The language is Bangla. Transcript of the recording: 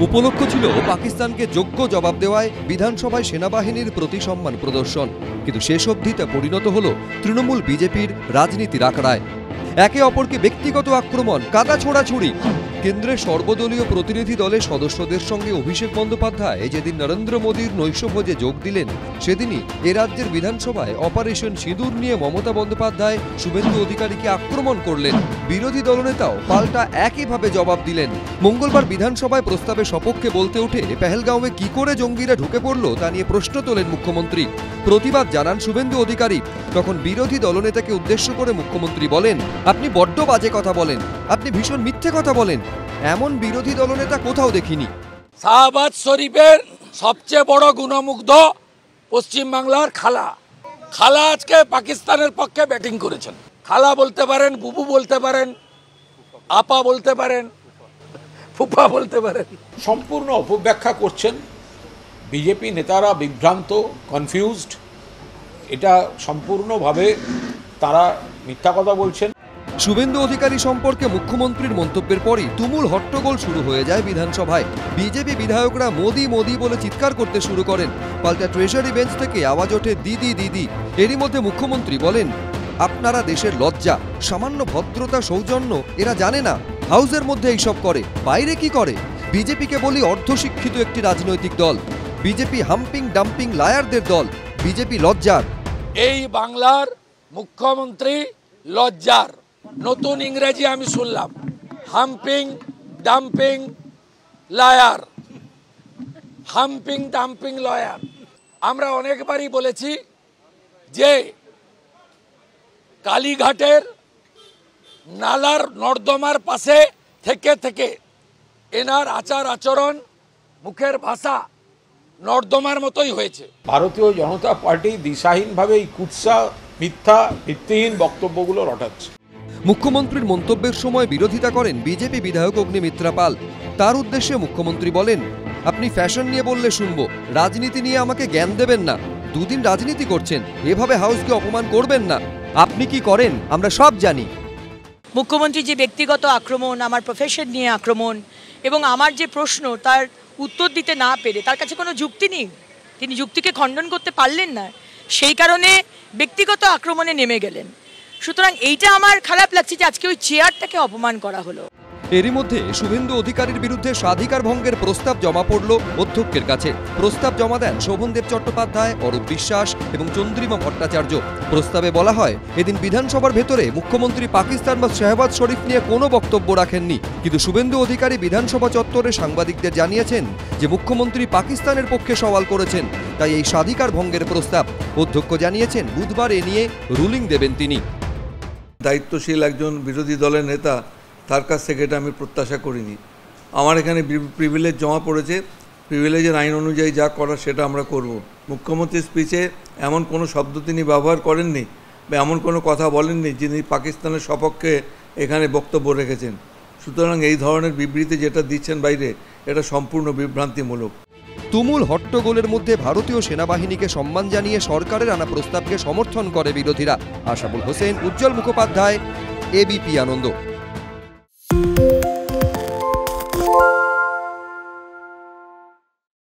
উপলক্ষ ছিল পাকিস্তানকে যোগ্য জবাব দেওয়ায় বিধানসভায় সেনাবাহিনীর প্রতি সম্মান প্রদর্শন, কিন্তু শেষ অবধি তা পরিণত হল তৃণমূল বিজেপির রাজনীতির আখড়ায়। একে অপরকে ব্যক্তিগত আক্রমণ, কাদা ছোড়াছুড়ি। কেন্দ্রের সর্বদলীয় প্রতিনিধি দলের সদস্যদের সঙ্গে অভিষেক বন্দ্যোপাধ্যায় যেদিন নরেন্দ্র মোদীর নৈশভোজে যোগ দিলেন, সেদিনই এ রাজ্যের বিধানসভায় অপারেশন সিঁদুর নিয়ে মমতা বন্দ্যোপাধ্যায় শুভেন্দু অধিকারীকে আক্রমণ করলেন। বিরোধী দলনেতাও পাল্টা একইভাবে জবাব দিলেন। মঙ্গলবার বিধানসভায় প্রস্তাবে সপক্ষে বলতে উঠে পেহেলগাঁওয়ে কি করে জঙ্গিরা ঢুকে পড়ল তা নিয়ে প্রশ্ন তোলেন মুখ্যমন্ত্রী। প্রতিবাদ জানান শুভেন্দু অধিকারী। তখন বিরোধী দলনেতাকে উদ্দেশ্য করে মুখ্যমন্ত্রী বলেন, আপনি বড্ড বাজে কথা বলেন, আপনি ভীষণ মিথ্যে কথা বলেন। এমন বিরোধী দলনেতা কোথাও দেখিনি। শাহবাজ শরীফের সবচেয়ে বড় গুণমুগ্ধ পশ্চিমবাংলার খালা আজকে পাকিস্তানের পক্ষে ব্যাটিং করেছেন। খালা বলতে পারেন, বুবু বলতে পারেন, আপা বলতে পারেন, ফুফা বলতে পারেন। সম্পূর্ণ অপব্যাখ্যা করছেন। বিজেপি নেতারা বিভ্রান্ত, কনফিউজড। এটা সম্পূর্ণভাবে তারা মিথ্যা কথা বলছেন। শুভেন্দু অধিকারী সম্পর্কে মুখ্যমন্ত্রীর মন্তব্যের পরই তুমুল হট্টগোল শুরু হয়ে যায় বিধানসভায়। বিজেপি বিধায়করা মোদি মোদি বলে চিৎকার করতে শুরু করেন। পাল্টা ট্রেজারি বেঞ্চ থেকে আওয়াজ ওঠে দিদি দিদি। এরই মধ্যে মুখ্যমন্ত্রী বলেন, আপনারা দেশের লজ্জা, সামান্য ভদ্রতা, সৌজন্য এরা জানে না। হাউসের মধ্যে এইসব করে, বাইরে কি করে? বিজেপিকে বলি অর্ধশিক্ষিত একটি রাজনৈতিক দল। বিজেপি হাম্পিং ডাম্পিং লায়ারদের দল। বিজেপি লজ্জার। এই বাংলার মুখ্যমন্ত্রী লজ্জার। নতুন ইংরেজি আমি শুনলাম, humping dumping liar. Humping dumping lawyer. আমরা অনেকবারই বলেছি যে কালীঘাটের নালার নর্দমার পাশে থেকে থেকে এনার আচার আচরণ, মুখের ভাষা নর্দমার মতোই হয়েছে। ভারতীয় জনতা পার্টি দিশাহীনভাবে এই কুৎসা, মিথ্যা, ভিত্তিহীন বক্তব্যগুলো রটাচ্ছে। মুখ্যমন্ত্রীর মন্তব্যের সময় বিরোধিতা করেন বিজেপি বিধায়ক অগ্নিমিত্রা পাল। তার উদ্দেশ্যে মুখ্যমন্ত্রী বলেন, আপনি ফ্যাশন নিয়ে বললে শুনবো, রাজনীতি নিয়ে আমাকে জ্ঞান দেবেন না। দুদিন রাজনীতি করছেন, এভাবে হাউসকে অপমান করবেন না। আপনি কি করেন আমরা সব জানি। মুখ্যমন্ত্রী যে ব্যক্তিগত আক্রমণ, আমার প্রফেশন নিয়ে আক্রমণ এবং আমার যে প্রশ্ন তার উত্তর দিতে না পেরে, তার কাছে কোনো যুক্তি নেই, তিনি যুক্তিকে খণ্ডন করতে পারলেন না, সেই কারণে ব্যক্তিগত আক্রমণে নেমে গেলেন। সুতরাং এইটা আমার খারাপ লাগছে যে আজকে ওই চেয়ারটাকে অপমান করা হলো। এরই মধ্যে শুভেন্দু অধিকারীর বিরুদ্ধে স্বাধিকার ভঙ্গের প্রস্তাব জমা পড়ল অধ্যক্ষের কাছে। প্রস্তাব জমা দেন শোভনদেব চট্টোপাধ্যায়, অরূপ বিশ্বাস এবং চন্দ্রিমা ভট্টাচার্য। প্রস্তাবে বলা হয়, এদিন বিধানসভার ভেতরে মুখ্যমন্ত্রী পাকিস্তান বা শাহবাজ শরীফ নিয়ে কোনো বক্তব্য রাখেননি, কিন্তু শুভেন্দু অধিকারী বিধানসভা চত্বরে সাংবাদিকদের জানিয়েছেন যে মুখ্যমন্ত্রী পাকিস্তানের পক্ষে সওয়াল করেছেন, তাই এই স্বাধিকার ভঙ্গের প্রস্তাব। অধ্যক্ষ জানিয়েছেন বুধবার এ নিয়ে রুলিং দেবেন তিনি। দায়িত্বশীল একজন বিরোধী দলের নেতা, তার কাছ থেকে এটা আমি প্রত্যাশা করিনি। আমার এখানে প্রিভিলেজ জমা পড়েছে, প্রিভিলেজের আইন অনুযায়ী যা করার সেটা আমরা করব। মুখ্যমন্ত্রীর স্পিচে এমন কোনো শব্দ তিনি ব্যবহার করেননি বা এমন কোনো কথা বলেননি যিনি পাকিস্তানের সপক্ষে এখানে বক্তব্য রেখেছেন। সুতরাং এই ধরনের বিবৃতি যেটা দিচ্ছেন বাইরে, এটা সম্পূর্ণ বিভ্রান্তিমূলক। তুমুল হট্টগোলের মধ্যে ভারতীয় সেনাবাহিনীকে সম্মান জানিয়ে সরকারের আনা প্রস্তাবকে সমর্থন করে বিরোধীরা। আশাবুল হোসেন, উজ্জ্বল মুখোপাধ্যায়, এবিপি আনন্দ।